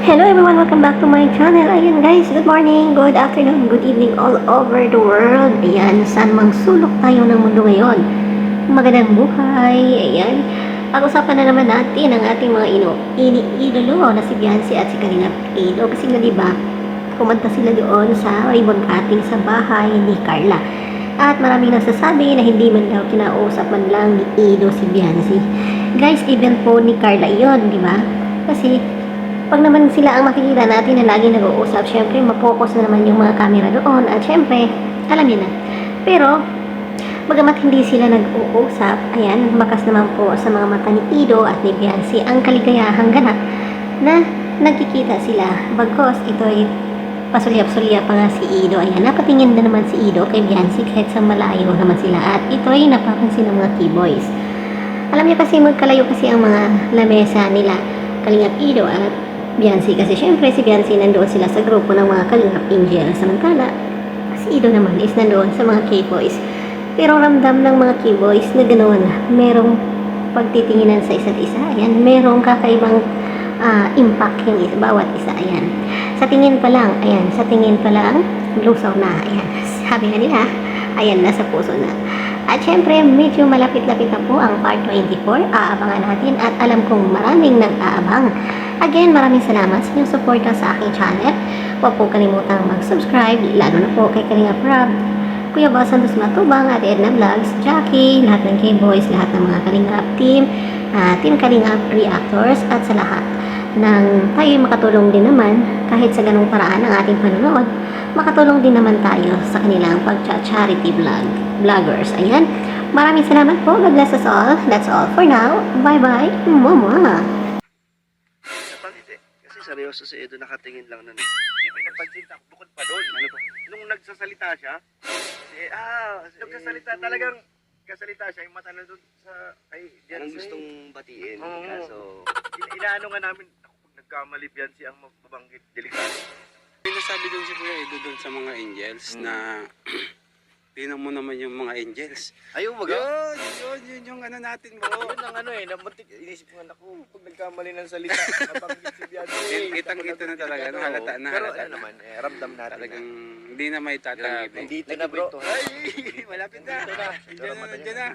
Hello everyone, welcome back to my channel. Ayan guys, good morning, good afternoon, good evening all over the world. Ayan, saan mang sulok tayo ng mundo ngayon. Magandang buhay. Ayan, pag-usapan na naman natin ang ating mga iniidolo na si Beyonce at si Kalinga Prado. Kasi nga diba, kumanta sila doon sa ribbon cutting sa bahay ni Carla. At maraming nagsasabi na hindi man daw kinausap man lang ni Ido si Beyonce. Guys, even po ni Carla iyon, di ba? Kasi pag naman sila ang makikita natin na lagi nag-uusap, syempre mapokus na naman yung mga camera doon at syempre, alam niyo na. Pero, bagamat hindi sila nag-uusap, ayan, bakas naman po sa mga mata ni Ido at ni Beyonce ang kaligayahang ganap na nagkikita sila. Bagkos, ito ay pasulyap-sulyap pa nga si Ido. Ayan, napatingin na naman si Ido kay Beyonce kahit sa malayo naman sila. At ito ay napapansin ng mga keyboys. Alam niyo kasi magkalayo kasi ang mga lamesa nila, Kalingap Ido at Beyonce, kasi syempre si Beyonce nandoon sila sa grupo ng mga Kalingap Angel, samantala si Ido naman is nandoon sa mga K-boys. Pero ramdam ng mga K-boys na ganoon, merong pagtitinginan sa isa't isa. Ayan, merong kakaibang impact yung bawat isa. Ayan, sa tingin pa lang, ayan, sa tingin pa lang lusaw na. Ayan, sabi nga nila, ayan, nasa puso na. At syempre, medyo malapit-lapit na po ang part 24. Aabangan natin at alam kong maraming nag-aabang. Again, maraming salamat sa inyong suporta sa aking channel. Huwag po kalimutang mag-subscribe, lalo na po kay Kalinga Prab, Kuya Boss Santos Matubang, at Edna Vlogs, Jackie, lahat ng K-Boys, lahat ng mga Kalingap team, Team Kalingap Reactors, at sa lahat ng tayo makatulong din naman kahit sa ganung paraan ng ating panonood, makatulong din naman tayo sa kanilang pag-charity vloggers. Ayan, maraming salamat po. God bless us all. That's all for now. Bye-bye. Mama. Kasi seryoso si Edo, nakatingin lang nun. Hindi may napansin bukod pa doon. Ano ba? Nung nagsasalita siya, nagsasalita talagang kasalita siya, yung mata na doon sa kay Beyonce. Anong gustong batiin? Oo. Kaso, Inaano nga namin, ako pag nagkamali Beyonce ang mabanggit, delikado. May nasabi din si Kuya Edo doon sa mga angels na tingnan mo naman yung mga angels. ayaw Yun yung ano natin bro. Yun ang ano eh, namuntik, inisip ko nga, naku, pag nagkamali ng salita, mabanggit si Beyonce. Kitang-kita na talaga, Oo. halata na Pero halata ano na. naman, ramdam natin. Talagang hindi na may tatanggi. Nandito na bro. Ay, malapit na. Nandito na. Nandiyan na.